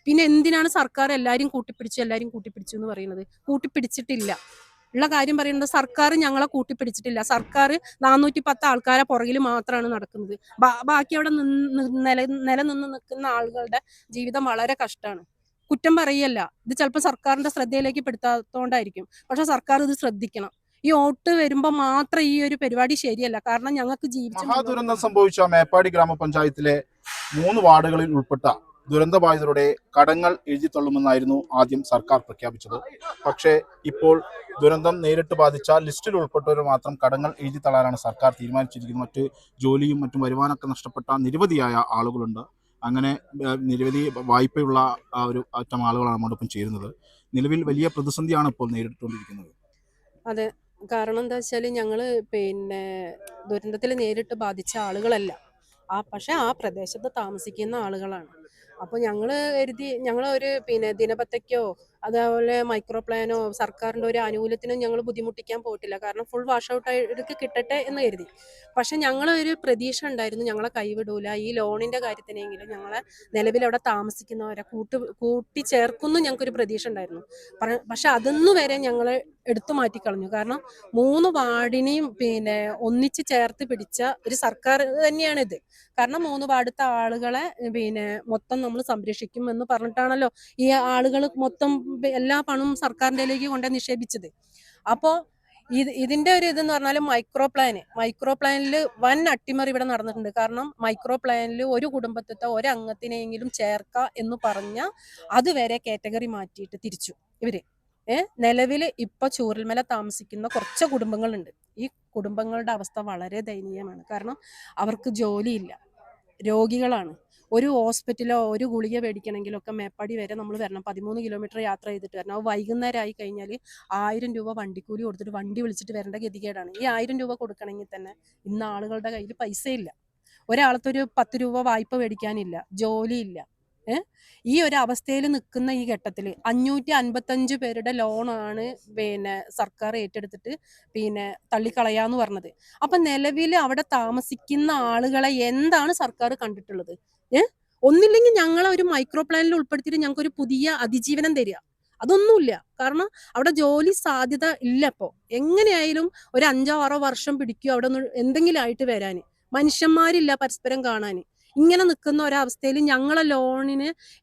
പിന്നെ എന്തിനാണ് സർക്കാർ എല്ലാവരും കൂട്ടിപ്പിടിച്ചു എന്ന് പറയുന്നത്? കൂട്ടിപ്പിടിച്ചിട്ടില്ല. ഉള്ള കാര്യം പറയുന്നത് സർക്കാർ ഞങ്ങളെ കൂട്ടിപ്പിടിച്ചിട്ടില്ല. സർക്കാർ 410 ആൾക്കാരെ പുറകിൽ മാത്രമാണ് നടക്കുന്നത്. ബാക്കി അവിടെ നിലനിന്ന് നിൽക്കുന്ന ആളുകളുടെ ജീവിതം വളരെ കഷ്ടമാണ്. കുറ്റം പറയല്ല, ഇത് ചിലപ്പോൾ സർക്കാരിന്റെ ശ്രദ്ധയിലേക്ക് പെടുത്താത്തോണ്ടായിരിക്കും. പക്ഷെ സർക്കാർ ഇത് ശ്രദ്ധിക്കണം. ഈ വോട്ട് വരുമ്പോ മാത്രം ഈ ഒരു പരിപാടി ശരിയല്ല. കാരണം ഞങ്ങൾക്ക് മഹാദുരന്തം സംഭവിച്ച മേപ്പാടി ഗ്രാമപഞ്ചായത്തിലെ 3 വാർഡുകളിൽ ഉൾപ്പെട്ട ദുരന്തബാധിതരുടെ കടങ്ങൾ എഴുതിത്തള്ളുമെന്നായിരുന്നു ആദ്യം സർക്കാർ പ്രഖ്യാപിച്ചത്. പക്ഷേ ഇപ്പോൾ ദുരന്തം നേരിട്ട് ബാധിച്ച ലിസ്റ്റിൽ ഉൾപ്പെട്ടവർ മാത്രം കടങ്ങൾ എഴുതിത്തള്ളാനാണ് സർക്കാർ തീരുമാനിച്ചിരിക്കുന്നത്. മറ്റ് ജോലിയും മറ്റും വരുമാനമൊക്കെ നഷ്ടപ്പെട്ട നിരവധിയായ ആളുകളുണ്ട്. അങ്ങനെ നിരവധി വായ്പയുള്ള ഒരു അറ്റം ആളുകളാണ് നമ്മോടൊപ്പം ചേരുന്നത്. നിലവിൽ വലിയ പ്രതിസന്ധിയാണ് ഇപ്പോൾ നേരിട്ടുകൊണ്ടിരിക്കുന്നത്. അതെ, കാരണം എന്താ വെച്ചാൽ ഞങ്ങള് ദുരന്തത്തിൽ നേരിട്ട് ബാധിച്ച ആളുകളല്ല, പക്ഷെ ആ പ്രദേശത്ത് താമസിക്കുന്ന ആളുകളാണ്. അപ്പോൾ ഞങ്ങൾ ഒരു ദിനപത്രയ്ക്കോ അതേപോലെ മൈക്രോ പ്ലാനോ സർക്കാരിൻ്റെ ഒരു ആനുകൂല്യത്തിനും ഞങ്ങൾ ബുദ്ധിമുട്ടിക്കാൻ പോയിട്ടില്ല. കാരണം ഫുൾ വാഷ് ഔട്ട് ആയിട്ട് കിട്ടട്ടെ എന്ന് കരുതി. പക്ഷെ ഞങ്ങളൊരു പ്രതീക്ഷ ഉണ്ടായിരുന്നു, ഞങ്ങളെ കൈവിടൂല, ഈ ലോണിൻ്റെ കാര്യത്തിനെങ്കിലും ഞങ്ങളെ നിലവിലവിടെ താമസിക്കുന്നവരെ കൂട്ടിച്ചേർക്കുന്നു ഞങ്ങൾക്കൊരു പ്രതീക്ഷ ഉണ്ടായിരുന്നു. പക്ഷെ അതൊന്നും വരെ ഞങ്ങൾ എടുത്തു മാറ്റിക്കളഞ്ഞു. കാരണം 3 വാർഡിനെയും ഒന്നിച്ച് ചേർത്ത് പിടിച്ച ഒരു സർക്കാർ തന്നെയാണിത്. കാരണം 3 വാർഡത്തെ ആളുകളെ മൊത്തം നമ്മൾ സംരക്ഷിക്കും എന്ന് പറഞ്ഞിട്ടാണല്ലോ ഈ ആളുകൾ മൊത്തം എല്ലാ പണവും സർക്കാരിൻ്റെയിലേക്ക് കൊണ്ട് നിക്ഷേപിച്ചത്. അപ്പോൾ ഇതിന്റെ ഒരു ഇതെന്ന് പറഞ്ഞാൽ മൈക്രോ പ്ലാനിൽ വൻ അട്ടിമറി ഇവിടെ നടന്നിട്ടുണ്ട്. കാരണം മൈക്രോ പ്ലാനിൽ ഒരു കുടുംബത്തിലത്തെ ഒരംഗത്തിനെങ്കിലും ചേർക്കുക എന്ന് പറഞ്ഞ അതുവരെ കാറ്റഗറി മാറ്റിയിട്ട് തിരിച്ചു ഇവര്. നിലവിൽ ഇപ്പൊ ചൂരൽമല താമസിക്കുന്ന കുറച്ച് കുടുംബങ്ങളുണ്ട്. ഈ കുടുംബങ്ങളുടെ അവസ്ഥ വളരെ ദയനീയമാണ്. കാരണം അവർക്ക് ജോലിയില്ല, രോഗികളാണ്. ഒരു ഹോസ്പിറ്റലോ ഒരു ഗുളിക മേടിക്കണമെങ്കിലോ ഒക്കെ മേപ്പാടി വരെ നമ്മൾ വരണം. 13 കിലോമീറ്റർ യാത്ര ചെയ്തിട്ട് വരണം. അത് വൈകുന്നേരം ആയി കഴിഞ്ഞാൽ 1000 രൂപ വണ്ടിക്കൂലി കൊടുത്തിട്ട് വണ്ടി വിളിച്ചിട്ട് വരേണ്ട ഗതികേടാണ്. ഈ 1000 രൂപ കൊടുക്കണമെങ്കിൽ തന്നെ ഇന്ന് ആളുകളുടെ കയ്യിൽ പൈസ ഇല്ല. ഒരാളത്തൊരു 10 രൂപ വായ്പ മേടിക്കാനില്ല, ജോലിയില്ല. ഈ ഒരു അവസ്ഥയിൽ നിൽക്കുന്ന ഈ ഘട്ടത്തിൽ 555 പേരുടെ ലോണാണ് സർക്കാർ ഏറ്റെടുത്തിട്ട് തള്ളിക്കളയാന്ന് പറഞ്ഞത്. അപ്പൊ നിലവിൽ അവിടെ താമസിക്കുന്ന ആളുകളെ എന്താണ് സർക്കാർ കണ്ടിട്ടുള്ളത്? ഒന്നില്ലെങ്കിൽ ഞങ്ങളെ ഒരു മൈക്രോ പ്ലാനിൽ ഉൾപ്പെടുത്തിയിട്ട് ഞങ്ങൾക്ക് ഒരു പുതിയ അതിജീവനം തരിക. അതൊന്നുമില്ല. കാരണം അവിടെ ജോലി സാധ്യത ഇല്ല. ഇപ്പോ എങ്ങനെയായാലും ഒരു 5-6 വർഷം പിടിക്കും അവിടെ എന്തെങ്കിലും ആയിട്ട് വരാൻ. മനുഷ്യന്മാരില്ല പരസ്പരം കാണാൻ. ഇങ്ങനെ നിൽക്കുന്ന ഒരവസ്ഥയിൽ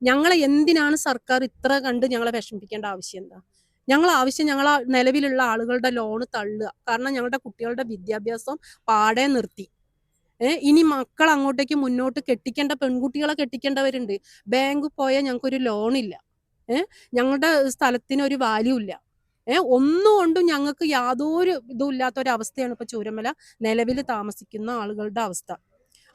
ഞങ്ങളെ എന്തിനാണ് സർക്കാർ ഇത്ര കണ്ട് ഞങ്ങളെ വിഷമിപ്പിക്കേണ്ട ആവശ്യം എന്താ? ഞങ്ങളെ നിലവിലുള്ള ആളുകളുടെ ലോണ് തള്ളുക. കാരണം ഞങ്ങളുടെ കുട്ടികളുടെ വിദ്യാഭ്യാസം പാടെ നിർത്തി. ഇനി മക്കൾ അങ്ങോട്ടേക്ക് മുന്നോട്ട് കെട്ടിക്കേണ്ട പെൺകുട്ടികളെ കെട്ടിക്കേണ്ടവരുണ്ട്. ബാങ്കിൽ പോയാൽ ഞങ്ങൾക്കൊരു ലോണില്ല. ഞങ്ങളുടെ സ്ഥലത്തിന് ഒരു വാല്യൂ ഇല്ല. ഒന്നുകൊണ്ടും ഞങ്ങൾക്ക് യാതൊരു ഇതും ഇല്ലാത്തൊരവസ്ഥയാണ് ഇപ്പൊ ചൂരൽമല നിലവിൽ താമസിക്കുന്ന ആളുകളുടെ അവസ്ഥ.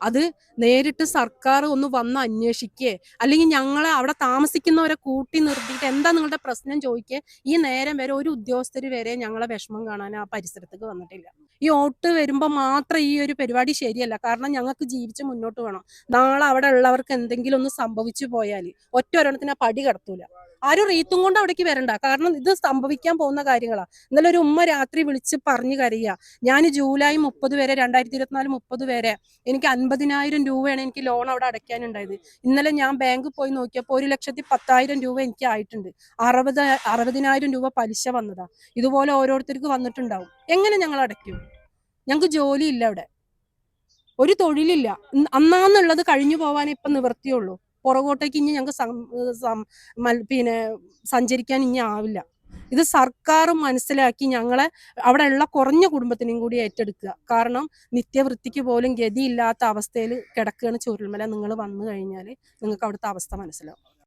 അത് നേരിട്ട് സർക്കാർ ഒന്ന് വന്ന് അന്വേഷിക്കേ, അല്ലെങ്കിൽ ഞങ്ങളെ അവിടെ താമസിക്കുന്നവരെ കൂട്ടി നിർത്തിയിട്ട് എന്താ നിങ്ങളുടെ പ്രശ്നം ചോദിക്കേ. ഈ നേരം വരെ ഒരു ഉദ്യോഗസ്ഥർ വരെ ഞങ്ങളെ വിഷമം കാണാൻ ആ പരിസരത്തേക്ക് വന്നിട്ടില്ല. ഈ വോട്ട് വരുമ്പോൾ മാത്രം ഈ ഒരു പരിപാടി ശരിയല്ല. കാരണം ഞങ്ങൾക്ക് ജീവിച്ച് മുന്നോട്ട് വേണം. നാളെ അവിടെ ഉള്ളവർക്ക് എന്തെങ്കിലും ഒന്ന് സംഭവിച്ചു പോയാൽ ഒറ്റ ഒരെണ്ണത്തിന് പടി കടത്തൂല. ആരും റീത്തും കൊണ്ട് അവിടേക്ക് വരണ്ട. കാരണം ഇത് സംഭവിക്കാൻ പോകുന്ന കാര്യങ്ങളാണ്. ഇന്നലെ ഒരു ഉമ്മ രാത്രി വിളിച്ച് പറഞ്ഞു കരയുക, ഞാൻ ജൂലൈ 30 വരെ 2024 30 വരെ എനിക്ക് 50,000 രൂപയാണ് എനിക്ക് ലോൺ അവിടെ അടയ്ക്കാനുണ്ടായത്. ഇന്നലെ ഞാൻ ബാങ്കിൽ പോയി നോക്കിയപ്പോൾ 1,10,000 രൂപ എനിക്ക് ആയിട്ടുണ്ട്. 60,000 രൂപ പലിശ വന്നതാ. ഇതുപോലെ ഓരോരുത്തർക്ക് വന്നിട്ടുണ്ടാവും. എങ്ങനെ ഞങ്ങൾ അടയ്ക്കും? ഞങ്ങൾക്ക് ജോലിയില്ല, അവിടെ ഒരു തൊഴിലില്ല. അന്നാന്നുള്ളത് കഴിഞ്ഞു പോവാനേ ഇപ്പം നിവർത്തിയുള്ളൂ. പുറകോട്ടേക്ക് ഇനി ഞങ്ങൾക്ക് സഞ്ചരിക്കാൻ ഇനി ആവില്ല. ഇത് സർക്കാർ മനസ്സിലാക്കി ഞങ്ങളെ അവിടെ ഉള്ള കുറഞ്ഞ കുടുംബത്തിനെയും കൂടി ഏറ്റെടുക്കുക. കാരണം നിത്യവൃത്തിക്ക് പോലും ഗതിയില്ലാത്ത അവസ്ഥയിൽ കിടക്കുകയാണ് ചൂരൽമല. നിങ്ങൾ വന്നു കഴിഞ്ഞാൽ നിങ്ങൾക്ക് അവിടുത്തെ അവസ്ഥ മനസ്സിലാവും.